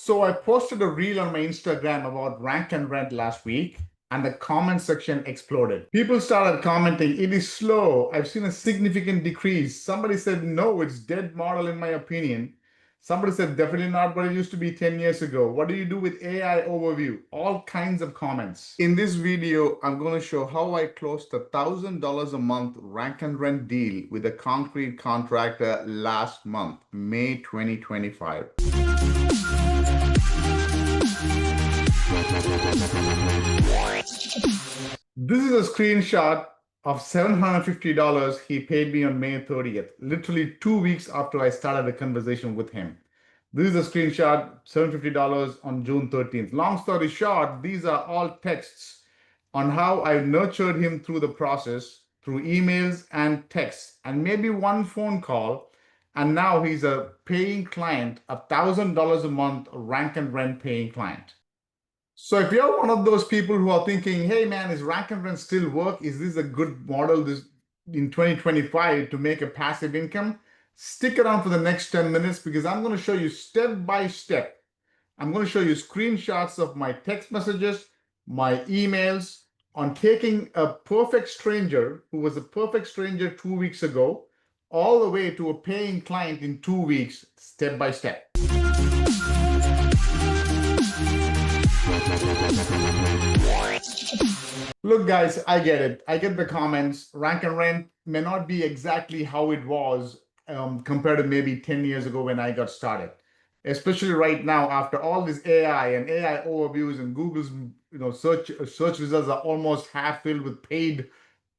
So I posted a reel on my Instagram about rank and rent last week, and the comment section exploded. People started commenting, "It is slow. I've seen a significant decrease." Somebody said, "No, it's dead model in my opinion." Somebody said, "Definitely not what it used to be 10 years ago. What do you do with AI overview?" All kinds of comments. In this video, I'm going to show how I closed a $1,000 a month rank and rent deal with a concrete contractor last month, May 2025. This is a screenshot of $750 he paid me on May 30th, literally 2 weeks after I started a conversation with him. This is a screenshot, $750 on June 13th. Long story short, these are all texts on how I nurtured him through the process, through emails and texts, and maybe one phone call. And now he's a paying client, $1,000 a month rank and rent paying client. So if you're one of those people who are thinking, "Hey man, is rank and rent still work? Is this a good model in 2025 to make a passive income?" Stick around for the next 10 minutes because I'm going to show you step by step. I'm going to show you screenshots of my text messages, my emails on taking a perfect stranger who was a perfect stranger 2 weeks ago, all the way to a paying client in 2 weeks, step by step. Look, guys, I get it. I get the comments. Rank and rent may not be exactly how it was compared to maybe 10 years ago when I got started. Especially right now, after all this AI and AI overviews and Google's search results are almost half filled with paid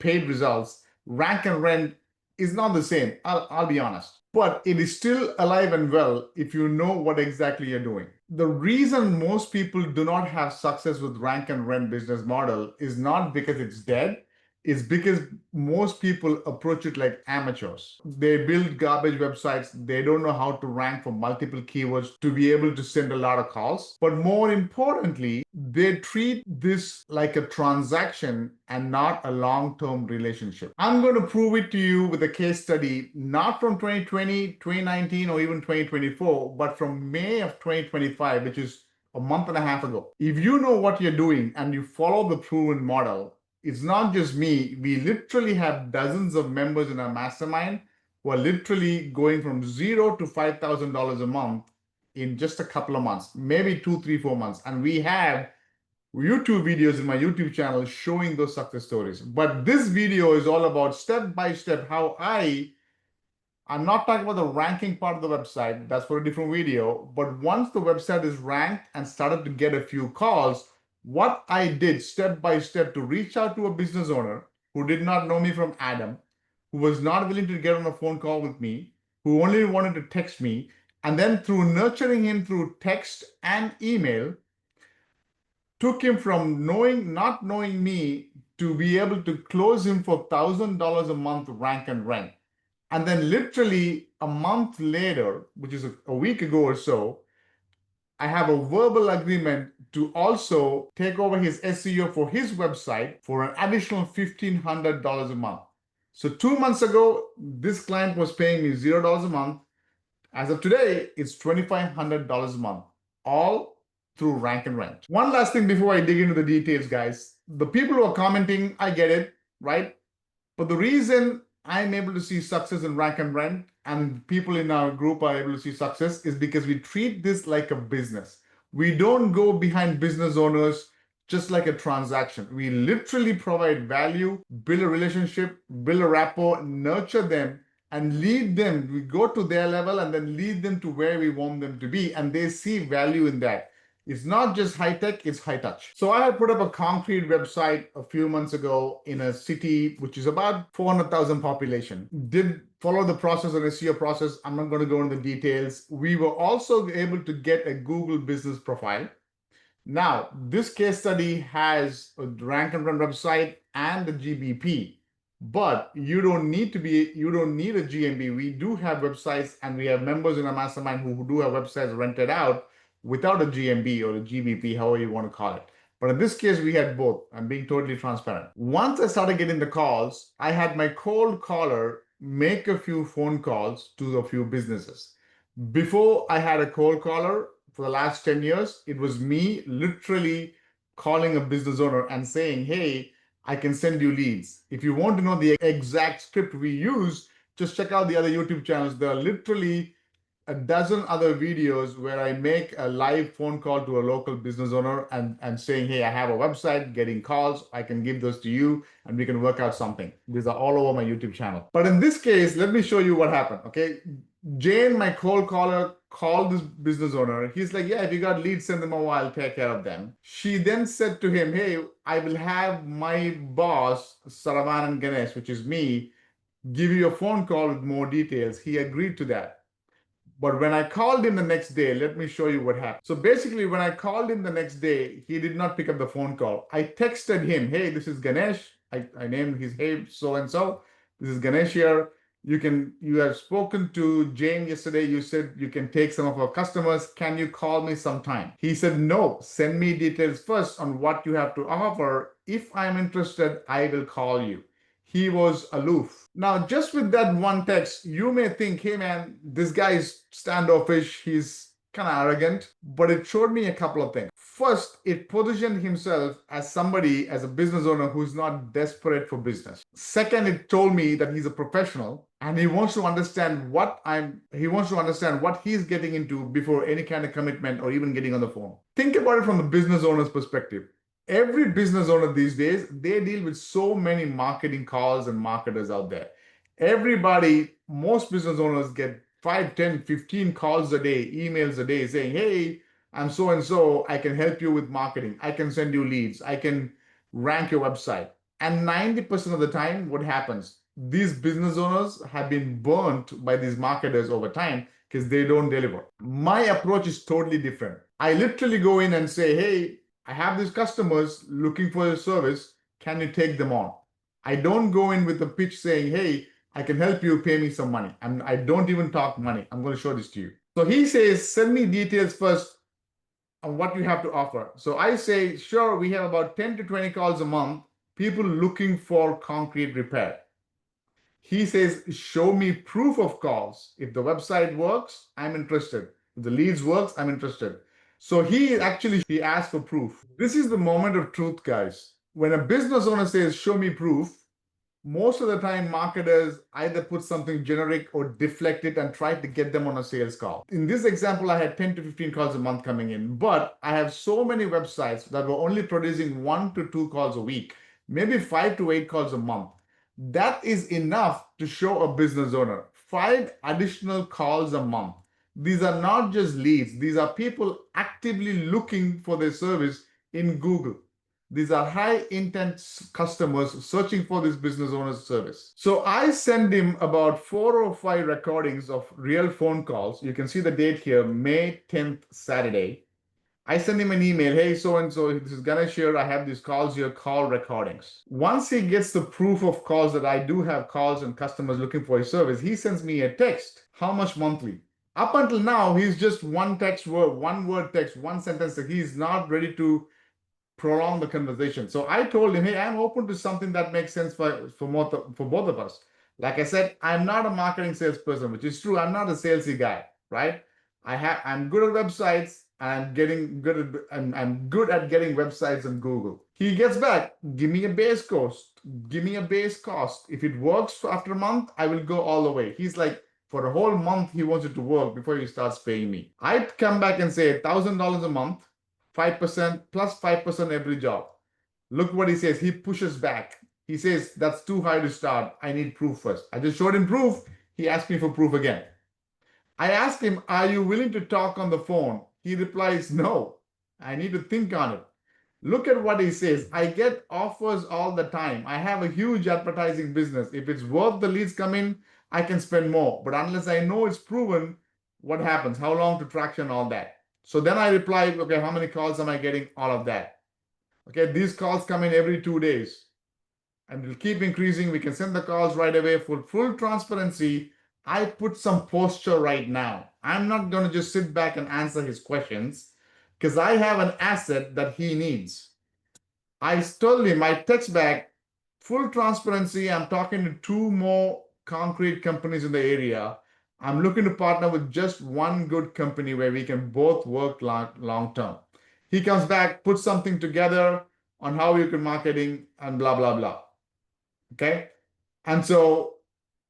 results. Rank and rent is not the same. I'll be honest. But it is still alive and well if you know what exactly you're doing. The reason most people do not have success with rank and rent business model is not because it's dead. It's because most people approach it like amateurs. They build garbage websites. They don't know how to rank for multiple keywords to be able to send a lot of calls. But more importantly, they treat this like a transaction and not a long-term relationship. I'm going to prove it to you with a case study, not from 2020, 2019, or even 2024, but from May of 2025, which is a month and a half ago. If you know what you're doing and you follow the proven model, it's not just me. We literally have dozens of members in our mastermind who are literally going from $0 to $5,000 a month in just a couple of months, maybe 2, 3, 4 months. And we have YouTube videos in my YouTube channel showing those success stories. But this video is all about step by step how I'm not talking about the ranking part of the website. That's for a different video. But once the website is ranked and started to get a few calls, what I did step by step to reach out to a business owner who did not know me from Adam, who was not willing to get on a phone call with me, who only wanted to text me, and then through nurturing him through text and email, took him from not knowing me to be able to close him for $1,000 a month rank and rent. And then literally a month later, which is a week ago or so, I have a verbal agreement to also take over his SEO for his website for an additional $1,500 a month. So 2 months ago, this client was paying me $0 a month. As of today, it's $2,500 a month, all through rank and rent. One last thing before I dig into the details, guys. The people who are commenting, I get it, right? But the reason I'm able to see success in rank and rent and people in our group are able to see success is because we treat this like a business. We don't go behind business owners just like a transaction. We literally provide value, build a relationship, build a rapport, nurture them, and lead them. We go to their level and then lead them to where we want them to be. And they see value in that. It's not just high tech, it's high touch. So I had put up a concrete website a few months ago in a city which is about 400,000 population. Did follow the process, an SEO process. I'm not going to go into the details. We were also able to get a Google business profile. Now, this case study has a rank and run website and a GBP, but you don't need a GMB. We do have websites and we have members in our mastermind who do have websites rented out without a GMB or a GBP, however you want to call it. But in this case, we had both. I'm being totally transparent. Once I started getting the calls, I had my cold caller make a few phone calls to a few businesses. Before I had a cold caller for the last 10 years, it was me literally calling a business owner and saying, hey, I can send you leads. If you want to know the exact script we use, just check out the other YouTube channels. There are literally a dozen other videos where I make a live phone call to a local business owner and saying, hey, I have a website, getting calls, I can give those to you and we can work out something. These are all over my YouTube channel. But in this case, let me show you what happened, okay? Jane, my cold caller, called this business owner. He's like, yeah, if you got leads, send them over, I'll take care of them. She then said to him, hey, I will have my boss, Saravanan Ganesh, which is me, give you a phone call with more details. He agreed to that. But when I called him the next day, let me show you what happened. So basically, when I called him the next day, he did not pick up the phone call. I texted him, hey, this is Ganesh. I named his, hey, so-and-so. This is Ganesh here. You have spoken to Jane yesterday. You said you can take some of our customers. Can you call me sometime? He said, no, send me details first on what you have to offer. If I'm interested, I will call you. He was aloof. Now, just with that one text, you may think, hey man, this guy is standoffish, he's kind of arrogant, but it showed me a couple of things. First, it positioned himself as somebody, as a business owner who's not desperate for business. Second, it told me that he's a professional and he wants to understand what he's getting into before any kind of commitment or even getting on the phone. Think about it from the business owner's perspective. Every business owner these days, they deal with so many marketing calls and marketers out there. Most business owners get 5, 10, 15 calls a day, emails a day saying, hey, I'm so-and-so, I can help you with marketing. I can send you leads. I can rank your website. And 90% of the time, what happens? These business owners have been burnt by these marketers over time because they don't deliver. My approach is totally different. I literally go in and say, hey, I have these customers looking for your service. Can you take them on? I don't go in with a pitch saying, hey, I can help you, pay me some money. I don't even talk money. I'm going to show this to you. So he says, send me details first on what you have to offer. So I say, sure, we have about 10 to 20 calls a month, people looking for concrete repair. He says, show me proof of calls. If the website works, I'm interested. If the leads works, I'm interested. So he asked for proof. This is the moment of truth, guys. When a business owner says, show me proof, most of the time marketers either put something generic or deflect it and try to get them on a sales call. In this example, I had 10 to 15 calls a month coming in, but I have so many websites that were only producing 1 to 2 calls a week, maybe 5 to 8 calls a month. That is enough to show a business owner 5 additional calls a month. These are not just leads. These are people actively looking for their service in Google. These are high intent customers searching for this business owner's service. So I send him about 4 or 5 recordings of real phone calls. You can see the date here, May 10th, Saturday. I send him an email, hey, so-and-so, this is Ganesh here, I have these calls here, call recordings. Once he gets the proof of calls that I do have calls and customers looking for his service, he sends me a text. How much monthly? Up until now, he's just one word text, one sentence. He's not ready to prolong the conversation. So I told him, hey, I'm open to something that makes sense for both of us. Like I said, I'm not a marketing salesperson, which is true. I'm not a salesy guy, right? I'm good at websites. I'm good at getting websites on Google. He gets back, give me a base cost. Give me a base cost. If it works after a month, I will go all the way. He's like, for a whole month, he wants it to work before he starts paying me. I'd come back and say $1,000 a month, 5% plus 5% every job. Look what he says. He pushes back. He says, that's too high to start. I need proof first. I just showed him proof. He asked me for proof again. I asked him, are you willing to talk on the phone? He replies, no, I need to think on it. Look at what he says. I get offers all the time. I have a huge advertising business. If it's worth the leads come in, I can spend more. But unless I know it's proven, what happens? How long to traction, all that. So then I replied, okay, how many calls am I getting? All of that. Okay, these calls come in every 2 days. And it'll keep increasing. We can send the calls right away. For full transparency, I put some posture right now. I'm not going to just sit back and answer his questions because I have an asset that he needs. I told him, I text back, full transparency, I'm talking to 2 more concrete companies in the area. I'm looking to partner with just one good company where we can both work long term. He comes back, puts something together on how you can marketing and blah, blah, blah. Okay. And so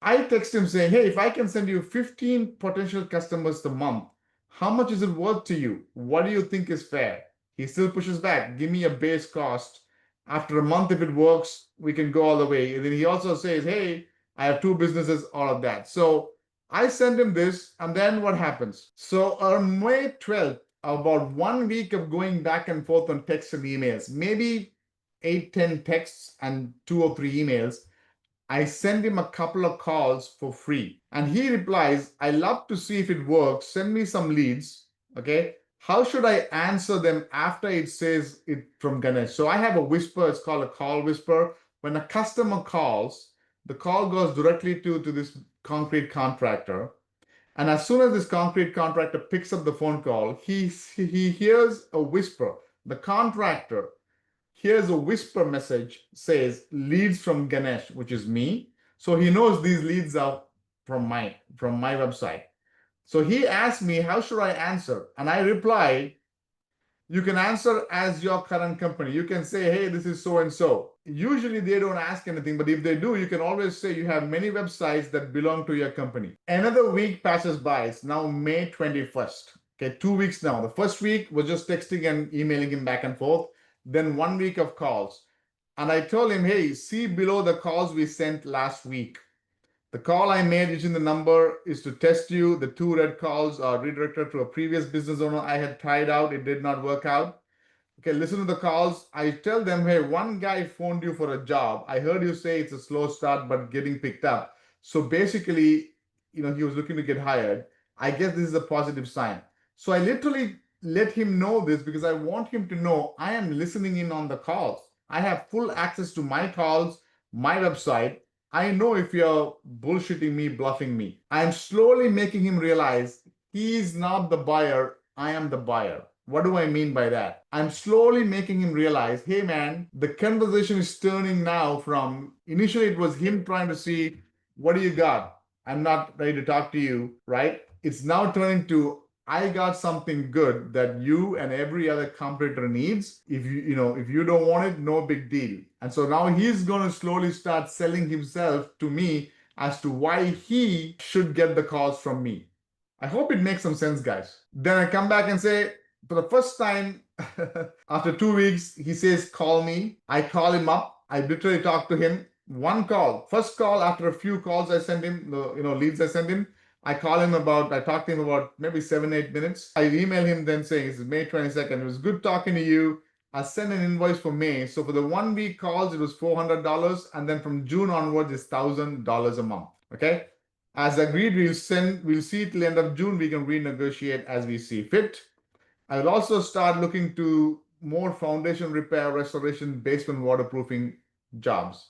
I text him saying, hey, if I can send you 15 potential customers a month, how much is it worth to you? What do you think is fair? He still pushes back. Give me a base cost. After a month, if it works, we can go all the way. And then he also says, hey, I have two businesses, all of that. So I send him this, and then what happens? So on May 12th, about 1 week of going back and forth on texts and emails, maybe 8, 10 texts and 2 or 3 emails. I send him a couple of calls for free. And he replies, I love to see if it works. Send me some leads. Okay. How should I answer them after it says it from Ganesh? So I have a whisper. It's called a call whisper. When a customer calls, the call goes directly to this concrete contractor. And as soon as this concrete contractor picks up the phone call, he hears a whisper. The contractor here's a whisper message says leads from Ganesh, which is me. So he knows these leads are from my website. So he asked me, how should I answer? And I replied, you can answer as your current company. You can say, hey, this is so and so. Usually they don't ask anything, but if they do, you can always say you have many websites that belong to your company. Another week passes by. It's now May 21st. Okay, 2 weeks now. The first week was just texting and emailing him back and forth. Then 1 week of calls. And I told him, hey, see below the calls we sent last week. The call I made using the number is to test you. The 2 red calls are redirected to a previous business owner I had tried out. It did not work out. Okay, listen to the calls. I tell them, hey, one guy phoned you for a job. I heard you say it's a slow start, but getting picked up. So basically, he was looking to get hired. I guess this is a positive sign. So I literally let him know this because I want him to know I am listening in on the calls. I have full access to my calls, my website. I know if you're bullshitting me, bluffing me. I'm slowly making him realize he's not the buyer, I am the buyer. What do I mean by that? I'm slowly making him realize, hey man, the conversation is turning now from initially it was him trying to see, what do you got? I'm not ready to talk to you, right? It's now turning to, I got something good that you and every other competitor needs. If you don't want it, no big deal. And so now he's going to slowly start selling himself to me as to why he should get the calls from me. I hope it makes some sense, guys. Then I come back and say, for the first time, after 2 weeks, he says, call me. I call him up. I literally talk to him. One call, first call after a few calls I send him, leads I send him. I talk to him about maybe 7, 8 minutes. I email him then saying, it's May 22nd. It was good talking to you. I'll send an invoice for May. So for the 1 week calls, it was $400. And then from June onwards, it's $1,000 a month. Okay. As agreed, we'll see till the end of June. We can renegotiate as we see fit. I will also start looking to more foundation repair, restoration, basement waterproofing jobs.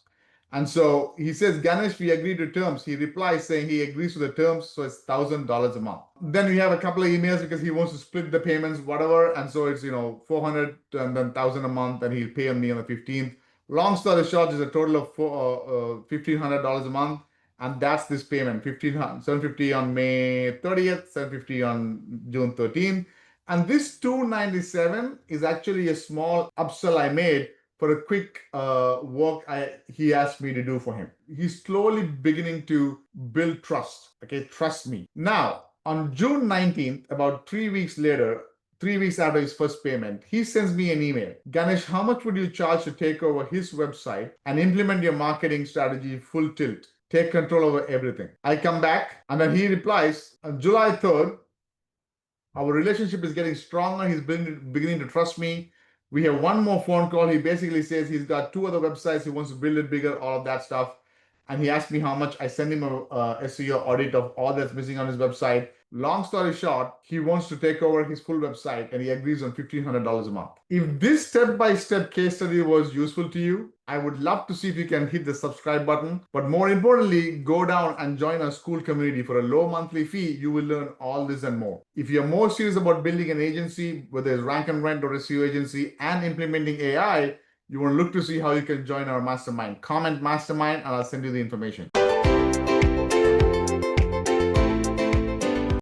And so he says, Ganesh, we agreed to terms. He replies saying he agrees to the terms, so it's $1,000 a month. Then we have a couple of emails because he wants to split the payments, whatever. And so it's, 400 and then 1,000 a month, and he'll pay on me on the 15th. Long story short, is a total of $1,500 a month. And that's this payment, $750 on May 30th, $750 on June 13th. And this $297 is actually a small upsell I made for a quick work he asked me to do for him. He's slowly beginning to build trust. Okay, trust me. Now, on June 19th, about 3 weeks later, 3 weeks after his first payment, he sends me an email. Ganesh, how much would you charge to take over his website and implement your marketing strategy full tilt? Take control over everything. I come back and then he replies, on July 3rd, our relationship is getting stronger. He's beginning to trust me. We have one more phone call. He basically says he's got 2 other websites. He wants to build it bigger, all of that stuff. And he asked me how much. I send him a SEO audit of all that's missing on his website. Long story short, he wants to take over his full website and he agrees on $1,500 a month. If this step-by-step case study was useful to you, I would love to see if you can hit the subscribe button. But more importantly, go down and join our school community. For a low monthly fee, you will learn all this and more. If you're more serious about building an agency, whether it's rank and rent or SEO agency, and implementing AI, you want to look to see how you can join our mastermind. Comment mastermind and I'll send you the information.